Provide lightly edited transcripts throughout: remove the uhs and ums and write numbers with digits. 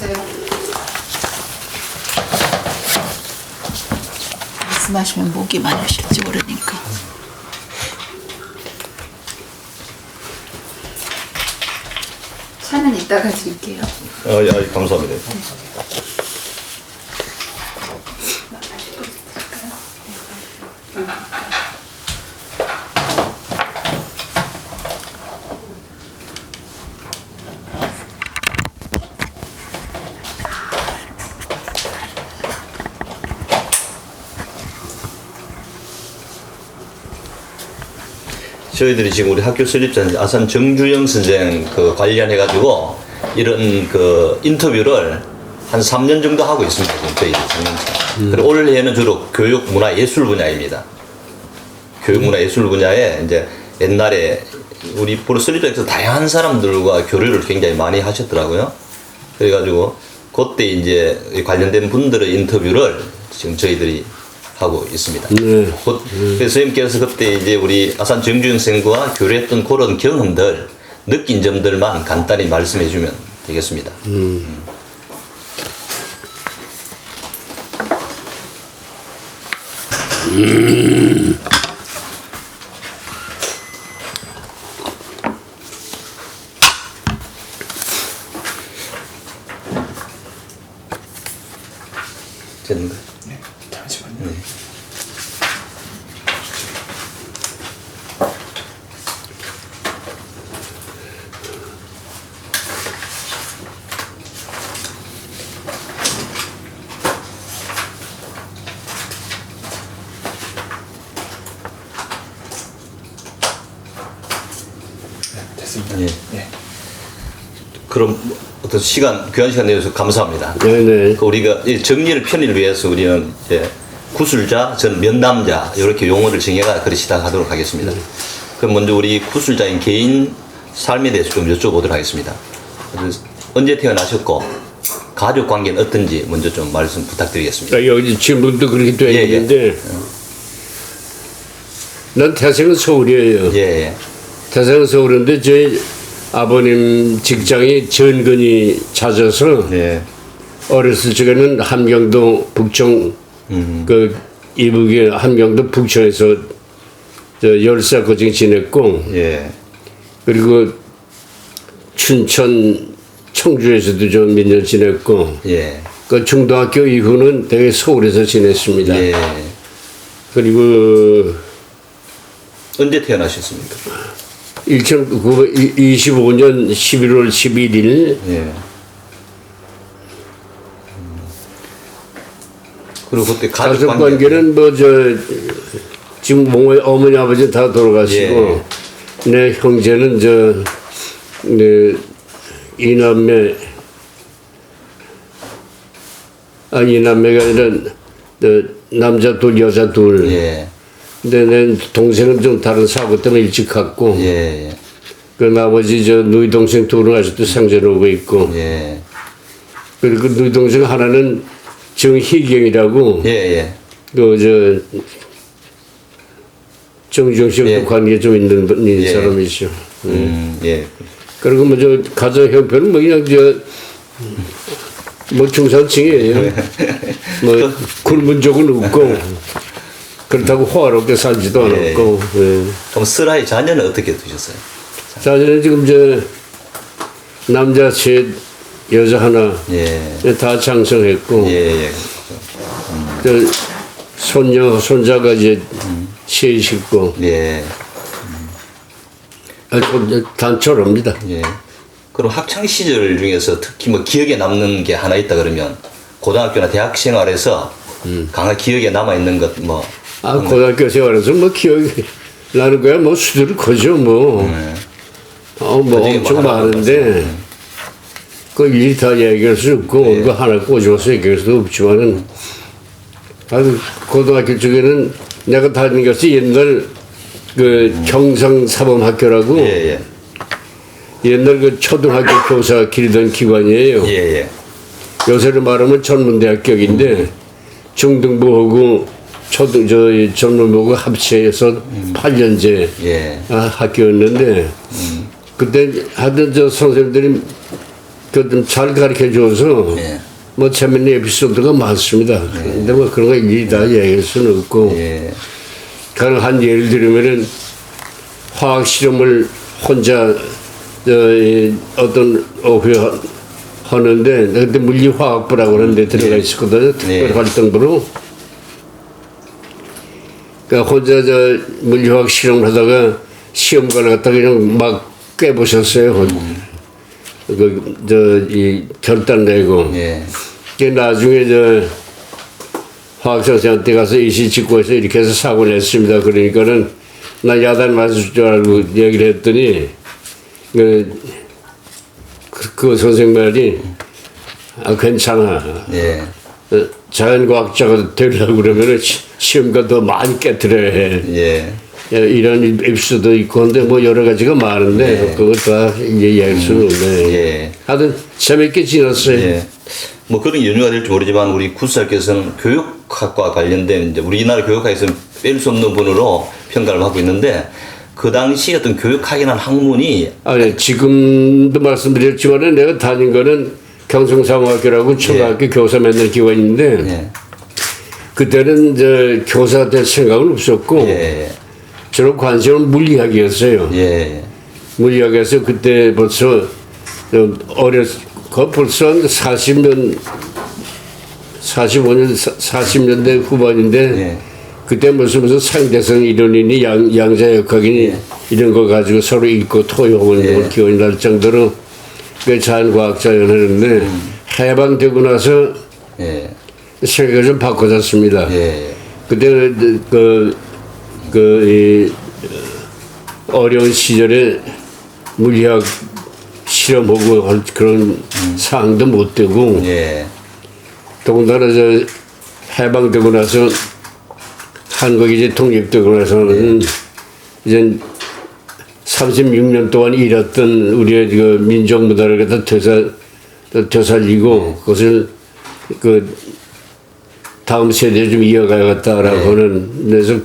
드세요. 말씀하시면 목이 많으실지 모르니까. 차는 이따가 드릴게요. 감사합니다. 저희들이 지금 우리 학교 설립자 아산 정주영 선생 그 관련해가지고 이런 그 인터뷰를 한 3년 정도 하고 있습니다. 지금 저희들 작년차. 그리고 올해는 주로 교육, 문화, 예술 분야입니다. 교육, 문화, 예술 분야에 이제 옛날에 우리 프로 설립자에서 다양한 사람들과 교류를 굉장히 많이 하셨더라고요. 그래가지고 그때 이제 관련된 분들의 인터뷰를 지금 저희들이 하고 있습니다. 그래서 선생님께서 그때 이제 우리 아산 정주영 선생과 교류했던 그런 경험들, 느낀 점들만 간단히 말씀해 주면 되겠습니다. 되는 거예요? 네, 잠시만요. 네. 네, 됐습니다. 예. 네. 그럼 어떤 시간, 귀한 시간 내주셔서 감사합니다. 네네. 그 우리가 이 정리를 편의를 위해서 우리는 이제 구술자, 전 면담자 이렇게 용어를 정해가 그리 시작하도록 하겠습니다. 그럼 먼저 우리 구술자인 개인 삶에 대해서 좀 여쭤보도록 하겠습니다. 그래서 언제 태어나셨고 가족 관계는 어떤지 먼저 좀 말씀 부탁드리겠습니다. 여기 질문도 그렇게 되어 예, 예. 있는데 난 태생은 서울이에요. 예, 태생은 서울인데 저희 아버님 직장이 전근이 잦아서 예, 어렸을 적에는 함경도 북청 그 이북의 함경도 북청에서 저 10살 고생 지냈고 예, 그리고 춘천 청주에서도 좀 몇 년 지냈고 예, 그 중등학교 이후는 되게 서울에서 지냈습니다. 예. 그리고 언제 태어나셨습니까? 1925년 11월 11일 예. 그리고 그때 가족 관계는 뭐 저 지금 어머니 아버지 다 돌아가시고 내 형제는 내 이남매 이남매가 아니라 남자 둘 여자 둘. 예, 근데 내 동생은 좀 다른 사고 때문에 일찍 갔고 예, 예, 그 나머지 저 누이 동생 둘은 아직도 생전 오고 있고 예, 그리고 그 누이 동생 하나는 정희경이라고 예, 예. 그 정주영 씨하고 예. 관계 좀 있는 예. 사람이죠. 예, 그리고 뭐 저 가정 형편은 뭐 그냥 뭐 중산층이에요. 뭐 굶은 적은 없고 그렇다고 호화롭게 살지도 예. 않았고. 예. 그럼 슬하이 자녀는 어떻게 두셨어요? 자녀는 지금 남자 셋 여자 하나 예, 다 장성했고 예, 예, 저 손녀 손자가 이제 셋이고 예, 단촐합니다. 예. 그럼 학창 시절 중에서 특히 뭐 기억에 남는 게 하나 있다 그러면 고등학교나 대학 생활에서 강한 기억에 남아 있는 것 뭐. 고등학교 생활에서 뭐 기억이 나는 거야 뭐 수두룩 하죠 뭐. 뭐 그중에 엄청 뭐 하나 많은데 그 일이 다 얘기할 수 없고 예. 그 하나 꼬집어서 얘기할 수도 없지만은 아주 고등학교 쪽에는 내가 다닌 것이 옛날 그 경상사범학교라고 예, 예, 옛날 그 초등학교 교사 기르던 기관이에요. 예, 예, 요새로 말하면 전문대학격인데 중등부하고 전문부하고 합체해서 8년제 예, 학교였는데 그때 하던 저 선생님들이 그 잘 가르쳐 줘서 예. 뭐 재밌는 에피소드가 많습니다. 근데 뭐 그런 거 일일이 다 얘기할 수는 없고 예. 그런 한 예를 들면은 화학 실험을 혼자 어떤 오후에 하는데 그때 물리화학부라고 그러는데 들어가 있었거든요. 특별 활동부로. 그러니까 혼자 물리화학 실험을 하다가 시험관을 갖다가 그냥 막 깨보셨어요. 이 결단 내고. 예. 그 나중에 화학 선생한테 가서 이시직고에서 이렇게 해서 사고 냈습니다. 그러니까는 나 야단 맞을 줄 알고 얘기를 했더니 그 선생 말이 괜찮아. 예. 자연과학자가 되려고 그러면 시험관 더 많이 깨뜨려야 해. 예. 이런 에피소드 있고 한데 뭐 여러 가지가 많은데 그걸 다 이제 얘기할 수는 없네. 예. 하여튼 재밌게 지냈어요. 예. 뭐 그런 연유가 될지 모르지만 우리 구수사께서는 교육학과 관련된 이제 우리나라 교육학에서 뺄 수 없는 분으로 평가를 하고 있는데 그 당시 어떤 교육학이라는 학문이 아니 지금도 말씀드렸지만은 내가 다닌 거는 경성상호학교라고 초등학교 교사 만드는 기관인데 예. 그때는 교사 될 생각은 없었고 예. 저런 관심은 물리학이었어요. 예. 물리학에서 그때 벌써 벌써 40년 45년 40년대 후반인데 예. 그때 무슨 상대성 이론이니 양자역학이니 이런 거 가지고 서로 읽고 토용하는 기원이 날 정도로 그 자연과학자였는데 해방되고 나서 예. 생각을 좀 바꿔졌습니다. 예. 그때 이 어려운 시절에 물리학 실험하고 할 그런 사항도 못 되고 예. 더군다나 해방되고 나서 한국이 이제 독립되고 나서는 이제 36년 동안 잃었던 우리의 그 민족 문화를 갖다 되살리고 그것을 그 다음 세대에 좀 이어가야겠다라고 하는 데서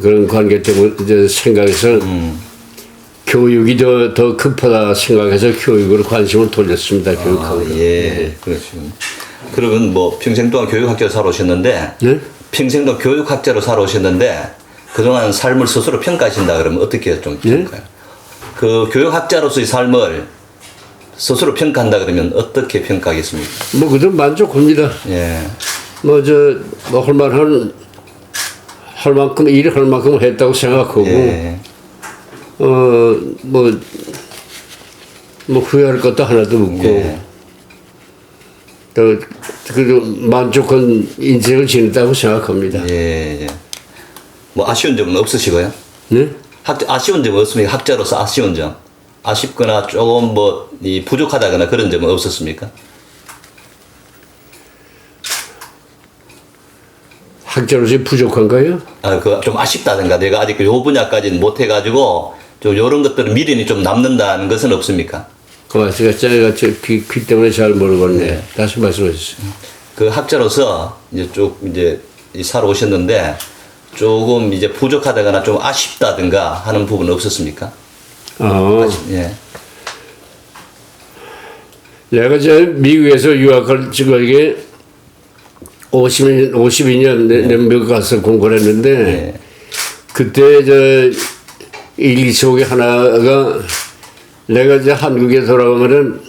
그런 관계 때문에 이제 생각해서 교육이 더 급하다 생각해서 교육으로 관심을 돌렸습니다. 교육하고. 예. 그렇습니다. 그러면 뭐 평생 동안 교육학자로 살아오셨는데 네? 평생 동안 교육학자로 살아오셨는데 그동안 삶을 스스로 평가하신다 그러면 어떻게 좀 평가해요? 그 교육학자로서의 삶을 스스로 평가한다 그러면 어떻게 평가하겠습니까? 뭐 그도 만족합니다. 예. 뭐 할 만큼 일할 만큼 했다고 생각하고 예. 뭐 후회할 것도 하나도 없고 예. 그래도 만족한 인생을 지냈다고 생각합니다. 예. 예. 뭐 아쉬운 점은 없으시고요? 네? 아쉬운 점은 없습니까? 학자로서 아쉬운 점. 아쉽거나 조금 뭐 부족하다거나 그런 점은 없었습니까? 학자로서 부족한가요? 좀 아쉽다든가 내가 아직 요 분야까지는 못 해가지고 좀 이런 것들은 미련이 좀 남는다는 것은 없습니까? 고맙습니다. 제가 귀 때문에 잘 모르겠네. 다시 말씀해 주세요. 그 학자로서 이제 쭉 이제 살아오셨는데 조금 이제 부족하다거나 좀 아쉽다든가 하는 부분은 없었습니까? 예. 내가 미국에서 유학을 지금 이게 52년 미국 가서 공부를 했는데 그때 일기 속에 하나가 내가 한국에 돌아오면은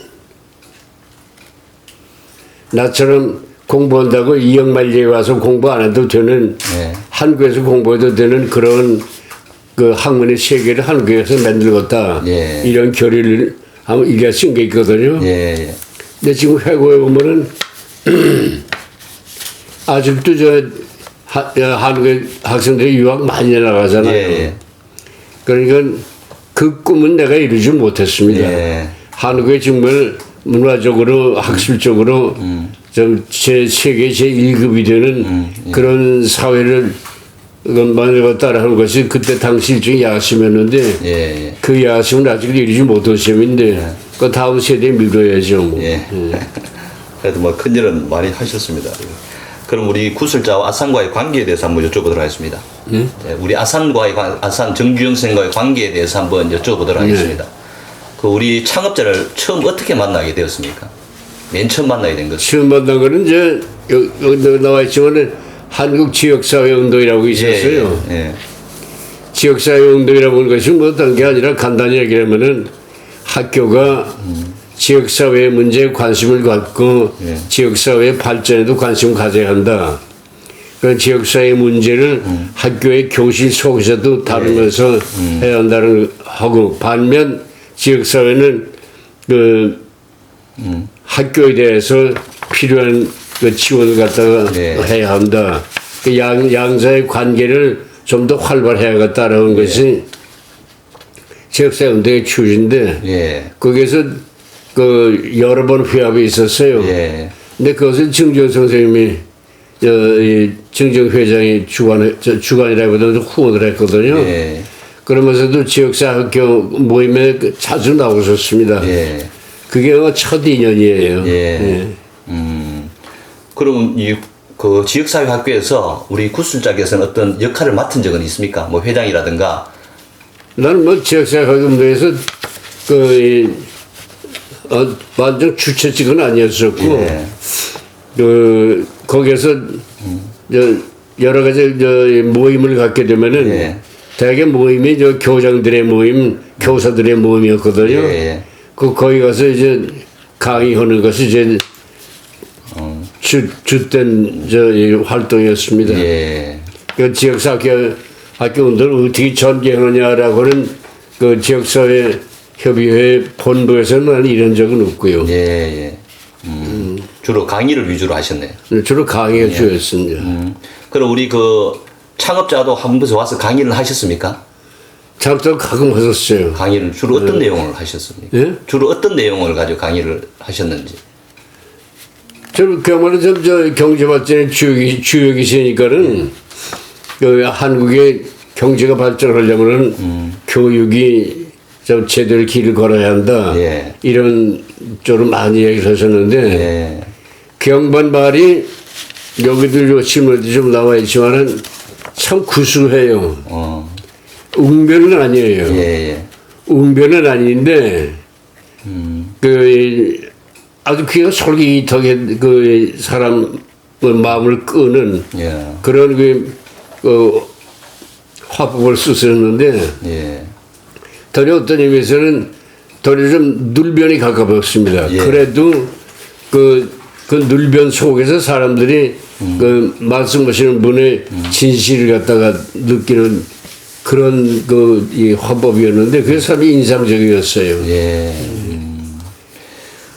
나처럼 공부한다고 이영만리에 와서 공부 안 해도 되는 한국에서 공부해도 되는 그런 그 학문의 세계를 한국에서 만들겠다 이런 결의를 한번 이게 쓴 게 있거든요. 근데 지금 회고해 보면은 아직도 한국의 학생들이 유학 많이 나가잖아요. 그러니까 그 꿈은 내가 이루지 못했습니다. 한국에 정말 문화적으로 학술적으로 좀 세계 제1급이 되는 그런 사회를 만들었다는 하는 것이 그때 당시 일종의 야심이었는데 그 야심은 아직도 이루지 못한 셈인데 그 다음 세대에 미뤄야죠. 뭐. 그래도 뭐 큰일은 많이 하셨습니다. 그럼 우리 구술자와 아산과의 관계에 대해서 한번 여쭤보도록 하겠습니다. 우리 아산 정규영 선생과의 관계에 대해서 한번 여쭤보도록 하겠습니다. 그 우리 창업자를 처음 어떻게 만나게 되었습니까? 맨 처음 만나게 된 것은? 처음 만난 거는 이제 여기 나와 있지만은 한국 지역사회 운동이라고 있었어요. 예, 예. 지역사회 운동이라고 하는 것이 뭐 어떤 게 아니라 간단히 얘기하면은 학교가 지역사회 문제에 관심을 갖고 예. 지역사회 발전에도 관심을 가져야 한다. 그 지역사회 문제를 학교의 교실 속에서도 다루면서 해야 한다는 하고 반면 지역사회는 그 학교에 대해서 필요한 그 지원을 갖다가 네. 해야 한다. 그 양사의 관계를 좀 더 활발해야겠다라는 것이 지역사회 운동의 취지인데 예. 거기에서 그 여러 번 회합이 있었어요. 예. 근데 그것은 정정 선생님이 이 정정 회장이 주관이라기보다는 후원을 했거든요. 예. 그러면서도 지역사 학교 모임에 자주 나오셨습니다. 예. 그게 첫 인연이에요. 예. 그럼 그 지역사회 학교에서 우리 구술자께서는 어떤 역할을 맡은 적은 있습니까? 뭐 회장이라든가. 나는 뭐 지역사회 학교에서 완전 주최직은 아니었었고, 예. 거기에서 여러 가지 모임을 갖게 되면은 예. 대개 모임이 교장들의 모임, 교사들의 모임이었거든요. 예. 거기 가서 이제 강의하는 것이 이제 주된 활동이었습니다. 예. 그 지역사 학교 운동을 어떻게 전개하느냐라고는 그 지역사회 협의회 본부에서는 이런 적은 없고요. 예. 예. 주로 강의를 위주로 하셨네요. 주로 강의가 주였습니다. 그럼 우리 그 창업자도 한 번에 와서 강의를 하셨습니까? 잠깐 가끔 하셨어요. 강의를 주로 어떤 내용을 하셨습니까? 예? 주로 어떤 내용을 가지고 강의를 하셨는지. 그야말로 저 경제발전의 주역이시니까는 그 한국의 경제가 발전하려면은 교육이 좀 제대로 길을 걸어야 한다. 예. 이런 쪽으로 많이 얘기를 하셨는데 예. 경반 말이 여기도 신문에도 좀 나와 있지만은 참 구수해요. 웅변은 아니에요. 예. 웅변은 아닌데 그 아주 귀가 솔깃하게 그 사람의 마음을 끄는 예. 그런 그 화법을 쓰셨는데 예. 도리어 어떤 의미에서는 도리어 좀 눌변이 가까웠습니다. 예. 그래도 그 눌변 속에서 사람들이 그 말씀하시는 분의 진실을 갖다가 느끼는 그런 이 화법이었는데 그게 참 인상적이었어요. 예.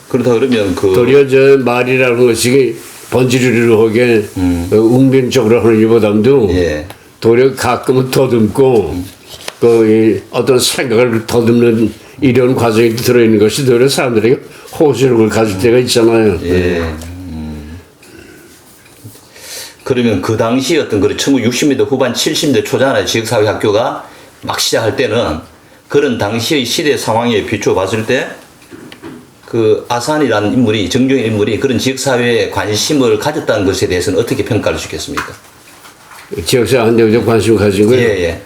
그렇다 그러면 도리어 저 말이라는 것이 번지르르하게 웅변적으로 하는 것보다도 예. 도리어 가끔은 더듬고 어떤 생각을 더듬는 이런 과정이 들어있는 것이 도리어 사람들에게 호소력을 가질 때가 있잖아요. 예. 그러면 그 당시 어떤 1960년대 후반 70년대 초반의 지역사회 학교가 막 시작할 때는 그런 당시의 시대 상황에 비추어 봤을 때 그 아산이라는 인물이 정종의 인물이 그런 지역사회에 관심을 가졌다는 것에 대해서는 어떻게 평가를 주겠습니까? 지역사회 한데 관심을 가진 거예요. 예.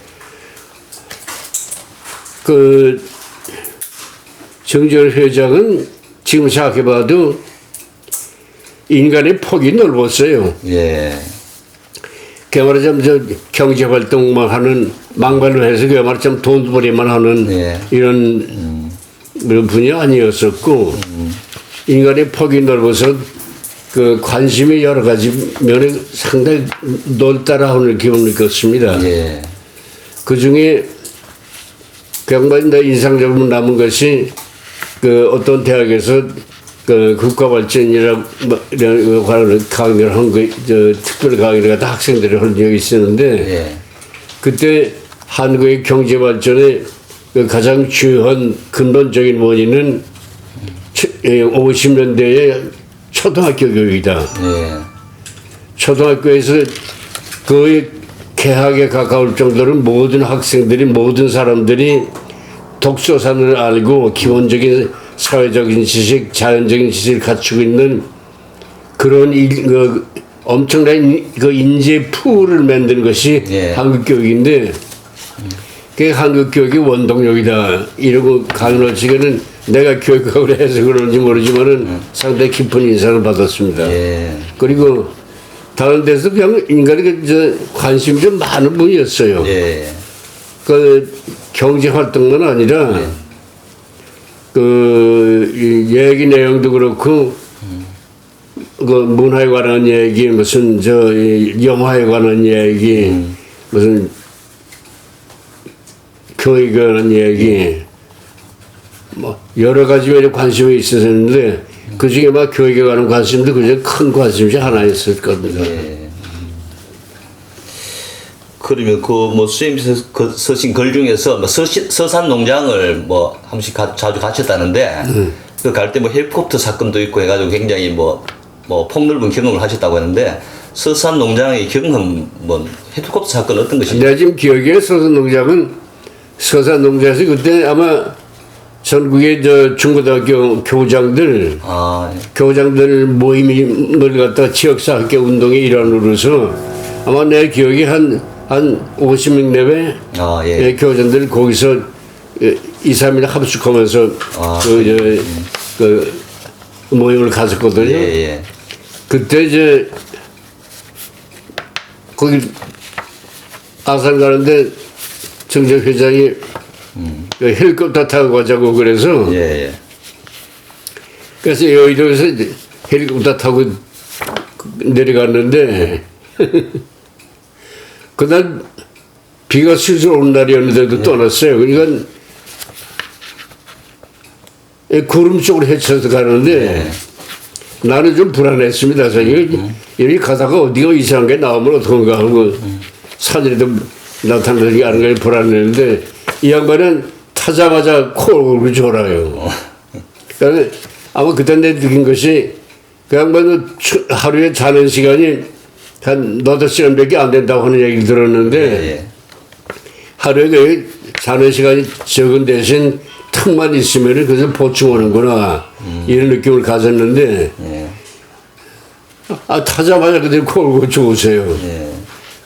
그 정재열 회장은 지금 생각해봐도 인간의 폭이 넓었어요. 예. 그야말로 저 경제활동만 하는 망발로 해서 그야말로 좀 돈벌이만 하는 예. 이런 분이 아니었었고 인간의 폭이 넓어서 그 관심이 여러 가지 면에 상당히 넓다라 하는 기분을 느꼈습니다. 예. 그 중에 그양반이 내 인상적으로 남은 것이 그 어떤 대학에서 그 국가발전이라고 관한 강의를 한 거, 특별 강의를 갖다 학생들이 한 적이 있었는데 예. 그때 한국의 경제발전의 그 가장 중요한 근본적인 원인은 50년대의 초등학교 교육이다. 예. 초등학교에서 거의 개학에 가까울 정도로 모든 학생들이 모든 사람들이 독서산을 알고 기본적인 사회적인 지식, 자연적인 지식을 갖추고 있는 그런 엄청난 그 인재 풀을 만든 것이 예. 한국 교육인데 그게 한국 교육의 원동력이다. 이러고 강연하시기는 내가 교육학을 해서 그런지 모르지만은 상당히 깊은 인상을 받았습니다. 예. 그리고 다른 데서 그냥 인간이 관심이 좀 많은 분이었어요. 예. 그 경제 활동만 아니라 그 얘기 내용도 그렇고 그 문화에 관한 얘기 무슨 영화에 관한 얘기 무슨 교육에 관한 얘기 뭐 여러 가지에 관심이 있었는데 그 중에 막 교육에 관한 관심도 그저 큰 관심이 하나였을 겁니다. 예. 그러면 그 뭐 수임 서신 글 중에서 뭐 서산 농장을 뭐 한 번씩 자주 가셨다는데 그 갈 때 뭐 헬리콥터 사건도 있고 해가지고 굉장히 뭐 폭넓은 경험을 하셨다고 하는데 서산 농장의 경험 뭐 헬리콥터 사건 어떤 것이죠? 내가 지금 기억에 서산 농장에서 그때 아마 전국의 중고등학교 교장들 교장들 모임을 갖다 지역사학교 운동의 일환으로서 아마 내 기억이 한 50명 내외 예. 교장들 거기서 2, 3일 합숙하면서 그 모임을 가졌거든요. 예. 그때 거기 아산 가는데 정정 회장이 그 헬리콥터 타고 가자고 그래서 예. 그래서 여의도에서 헬리콥터 타고 내려갔는데 그날 비가 슬슬 오는 날이었는데도 떠났어요. 그러니까 구름 쪽으로 헤쳐서 가는데 나는 좀 불안했습니다. 여기 가다가 어디가 이상한 게 나오면 어떡한가 하고 사진에도 나타나지 않은 걸 불안했는데 이 양반은 타자마자 코를 졸아요. 그러니까 아마 그때 내 느낀 것이 그 양반은 하루에 자는 시간이 한 8시간밖에 안 된다고 하는 얘기를 들었는데 하루에 그 자는 시간이 적은 대신 틈만 있으면 그래서 보충하는구나 이런 느낌을 가졌는데 타자마자 그대로 코를 죽으세요.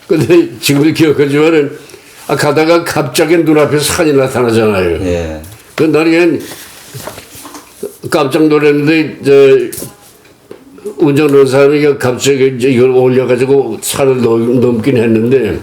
근데 지금도 기억하지만은 가다가 갑자기 눈앞에 산이 나타나잖아요. 그 나는 그냥 깜짝 놀랐는데 운전하는 사람이 갑자기 이걸 올려가지고 산을 넘긴 했는데